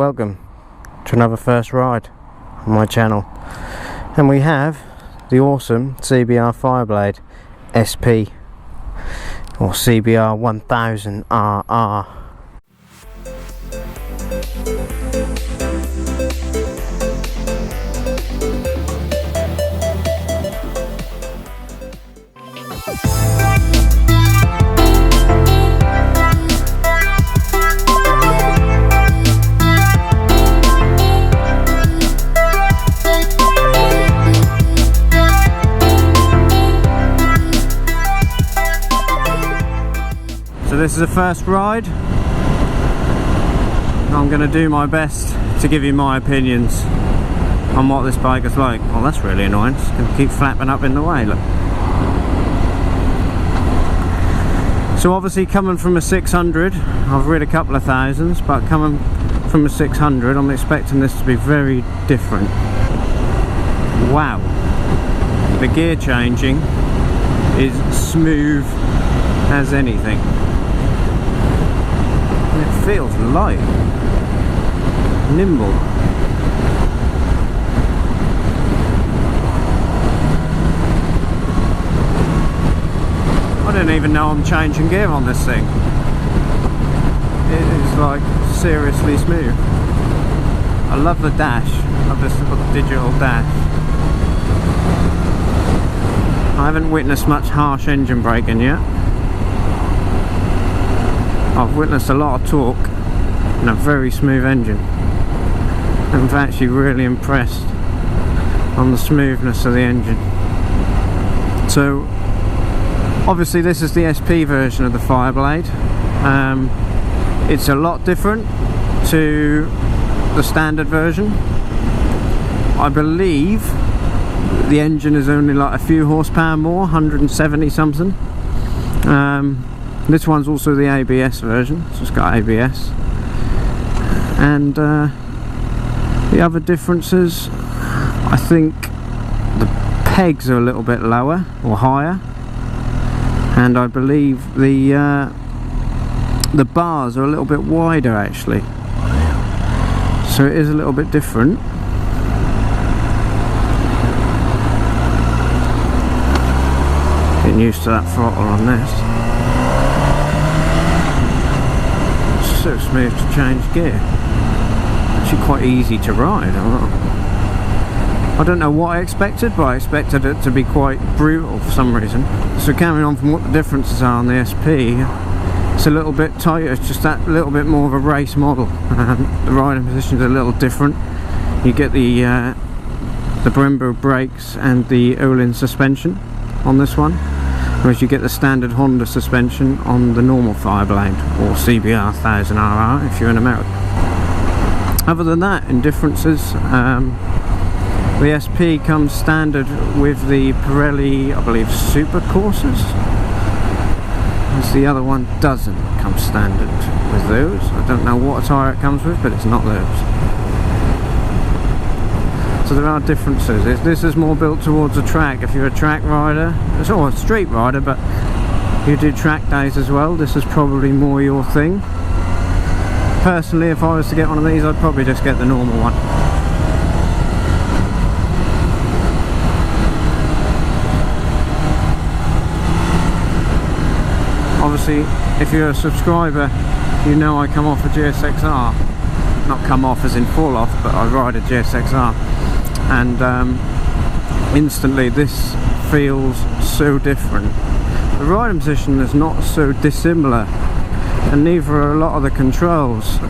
welcome to another first ride on my channel, and we have the awesome CBR Fireblade SP or CBR1000RR. So this is a first ride. I'm going to do my best to give you my opinions on what this bike is like. Oh, that's really annoying. It's going to keep flapping up in the way, look. So obviously coming from a 600, I've rid a couple of thousands, but coming from a 600 I'm expecting this to be very different. Wow. The gear changing is smooth as anything. It feels light, nimble. I don't even know I'm changing gear on this thing. It is like seriously smooth. I love the dash, I love this little digital dash. I haven't witnessed much harsh engine braking yet. I've witnessed a lot of torque and a very smooth engine. I'm actually really impressed on the smoothness of the engine. So obviously this is the SP version of the Fireblade. It's a lot different to the standard version. I believe the engine is only like a few horsepower more, 170 something. This one's also the ABS version, so it's got ABS. And the other differences, I think the pegs are a little bit lower or higher, and I believe the bars are a little bit wider actually. So it is a little bit different. Getting used to that throttle on this. So smooth to change gear. Actually quite easy to ride. I don't know what I expected, but I expected it to be quite brutal for some reason. So carrying on from what the differences are on the SP, it's a little bit tighter, it's just that little bit more of a race model. The riding position is a little different. You get the Brembo brakes and the Öhlins suspension on this one, whereas you get the standard Honda suspension on the normal Fireblade, or CBR1000RR if you're in America. Other than that, in differences, the SP comes standard with the Pirelli, I believe, Super Corsas, whereas the other one doesn't come standard with those. I don't know what tyre it comes with, but it's not those. So there are differences. This is more built towards a track. If you're a track rider, it's all a street rider, but you do track days as well, this is probably more your thing. Personally, if I was to get one of these, I'd probably just get the normal one. Obviously, if you're a subscriber, you know I come off a GSXR. Not come off as in fall off, but I ride a GSXR. And instantly this feels so different. The riding position is not so dissimilar, and neither are a lot of the controls.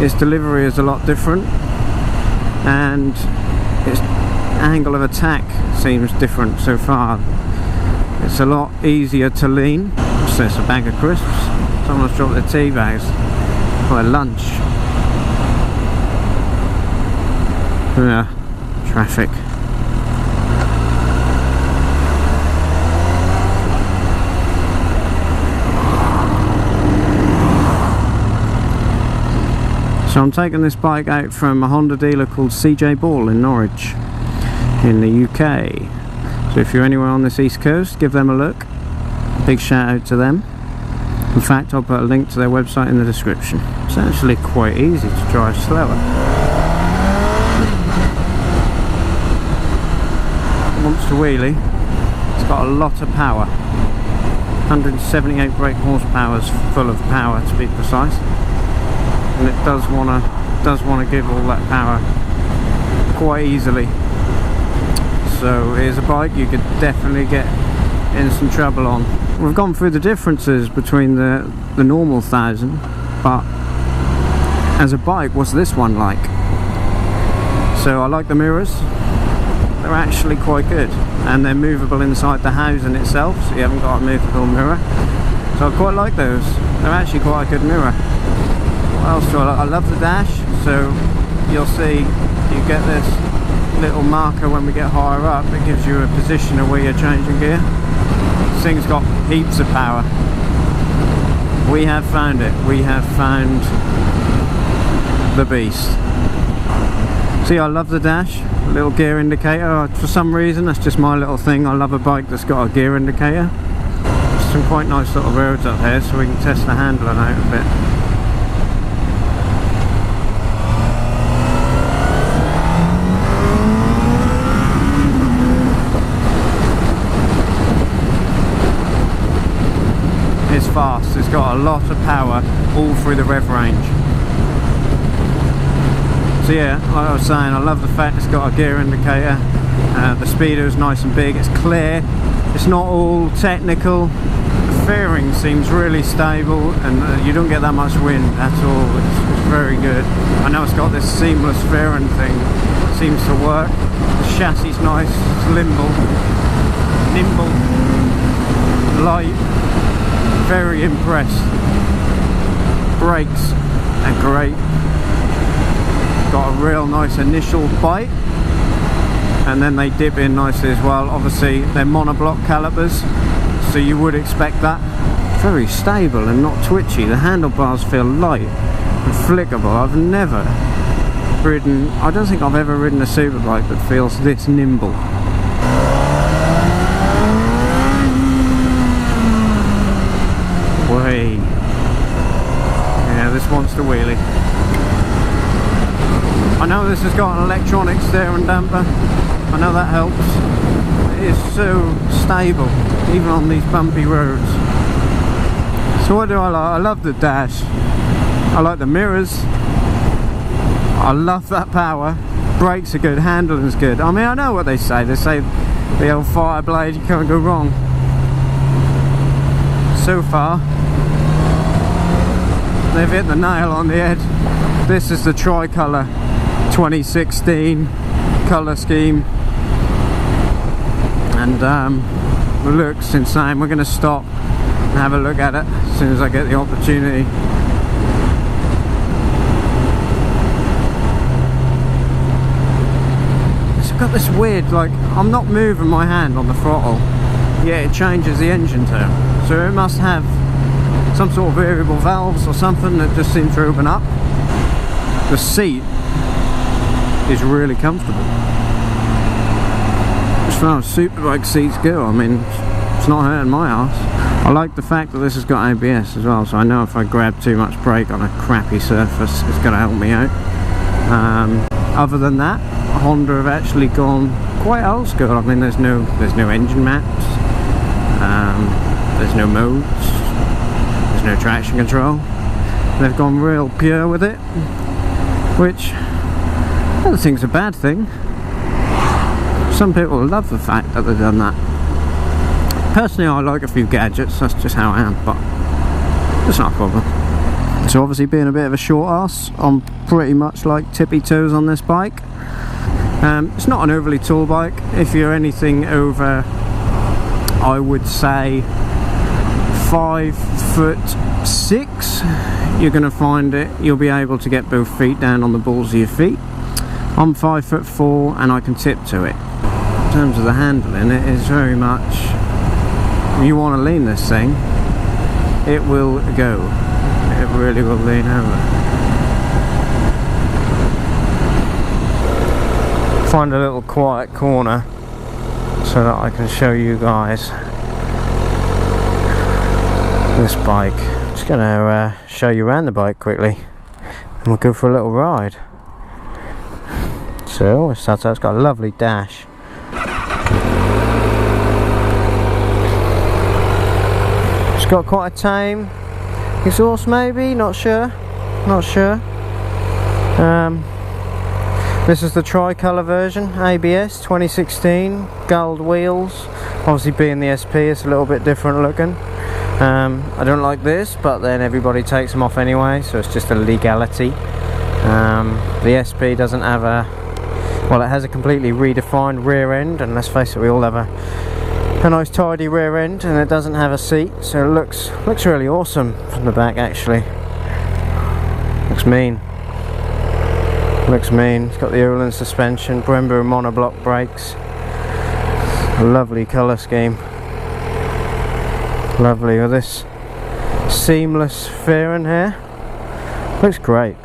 Its delivery is a lot different, and its angle of attack seems different so far. It's a lot easier to lean. So it's a bag of crisps. Someone's dropped their tea bags for their lunch. Yeah, traffic. So I'm taking this bike out from a Honda dealer called CJ Ball in Norwich in the UK. So if you're anywhere on this east coast, give them a look. Big shout out to them. In fact, I'll put a link to their website in the description. It's actually quite easy to drive slower. Wants to wheelie. It's got a lot of power. 178 brake horsepower is full of power, to be precise. And it does want to give all that power quite easily. So here's a bike you could definitely get in some trouble on. We've gone through the differences between the normal 1000, but as a bike, what's this one like? So I like the mirrors. They're actually quite good, and they're movable inside the housing itself, so you haven't got a movable mirror. So I quite like those. They're actually quite a good mirror. What else do I like? I love the dash. So you'll see you get this little marker when we get higher up. It gives you a position of where you're changing gear. This thing's got heaps of power. We have found it. We have found the beast. See, I love the dash. Little gear indicator. For some reason, that's just my little thing. I love a bike that's got a gear indicator. Some quite nice little roads up here, so we can test the handling out a bit. It's fast. It's got a lot of power all through the rev range. So yeah, like I was saying, I love the fact it's got a gear indicator. The Speedo is nice and big, it's clear, it's not all technical. The fairing seems really stable, and you don't get that much wind at all. It's very good. I know it's got this seamless fairing thing, it seems to work. The chassis is nice, it's nimble, light, very impressed. Brakes are great. Got a real nice initial bite, and then they dip in nicely as well. Obviously they're monoblock calipers, so you would expect that. Very stable and not twitchy. The handlebars feel light and flickable. I've never ridden, I don't think I've ever ridden a superbike that feels this nimble. Way. Yeah, this wants to wheelie. I know this has got an electronic steering damper. I know that helps. It is so stable, even on these bumpy roads. So what do I like? I love the dash. I like the mirrors. I love that power. Brakes are good, handling's good. I mean, I know what they say. They say the old Fireblade, you can't go wrong. So far, they've hit the nail on the head. This is the tricolour 2016 colour scheme, and the looks insane. We're going to stop and have a look at it as soon as I get the opportunity. It's got this weird, like, I'm not moving my hand on the throttle, yet it changes the engine tone, so it must have some sort of variable valves or something that just seem to open up. The seat is really comfortable. As far as superbike seats go, I mean, it's not hurting my arse. I like the fact that this has got ABS as well, so I know if I grab too much brake on a crappy surface, it's going to help me out. Other than that, Honda have actually gone quite old school. I mean, there's no engine maps, there's no modes, there's no traction control. They've gone real pure with it, which I don't think it's a bad thing. Some people love the fact that they've done that. Personally, I like a few gadgets, that's just how I am, but it's not a problem. So obviously, being a bit of a short ass, I'm pretty much like tippy toes on this bike. It's not an overly tall bike. If you're anything over, I would say 5'6", you're going to find it, you'll be able to get both feet down on the balls of your feet. I'm 5'4" and I can tiptoe it. In terms of the handling, it is very much, you want to lean this thing, it will go. It really will lean over. Find a little quiet corner so that I can show you guys this bike. Just gonna show you around the bike quickly. and we'll go for a little ride. So it starts out, it's got a lovely dash. It's got quite a tame exhaust, maybe, not sure. This is the tricolour version, ABS 2016, gold wheels. Obviously being the SP, it's a little bit different looking. I don't like this, but then everybody takes them off anyway, so it's just a legality. The SP doesn't have a, well, it has a completely redefined rear end, and let's face it, we all have a nice tidy rear end, and it doesn't have a seat, so it looks really awesome from the back. Actually looks mean. It's got the Öhlins suspension, Brembo monoblock brakes. A lovely colour scheme. Lovely with this seamless fairing here. Looks great.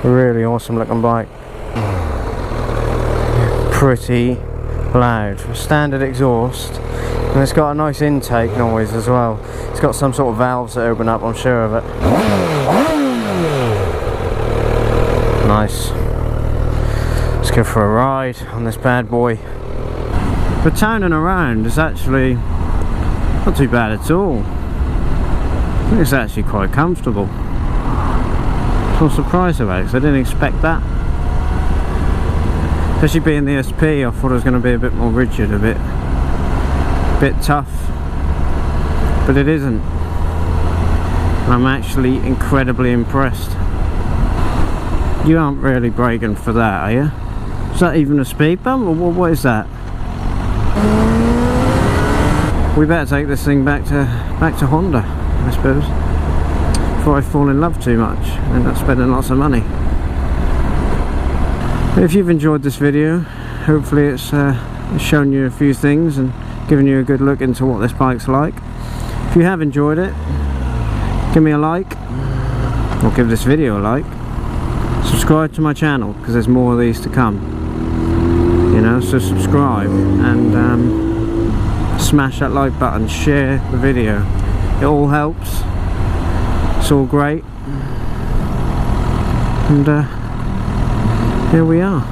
Really awesome looking bike. Pretty loud. Standard exhaust. And it's got a nice intake noise as well. It's got some sort of valves that open up, I'm sure of it. Nice. Let's go for a ride on this bad boy. The town and around is actually not too bad at all. I think it's actually quite comfortable. So I'm surprised about it, because I didn't expect that. Especially being the SP, I thought it was going to be a bit more rigid, a bit tough. But it isn't. I'm actually incredibly impressed. You aren't really braking for that, are you? Is that even a speed bump, or what is that? We better take this thing back to Honda, I suppose, before I fall in love too much and end up spending lots of money. If you've enjoyed this video, hopefully it's shown you a few things and given you a good look into what this bike's like. If you have enjoyed it, give me a like, or give this video a like. Subscribe to my channel, because there's more of these to come. You know, so subscribe and smash that like button, share the video. It all helps. It's all great. And here we are.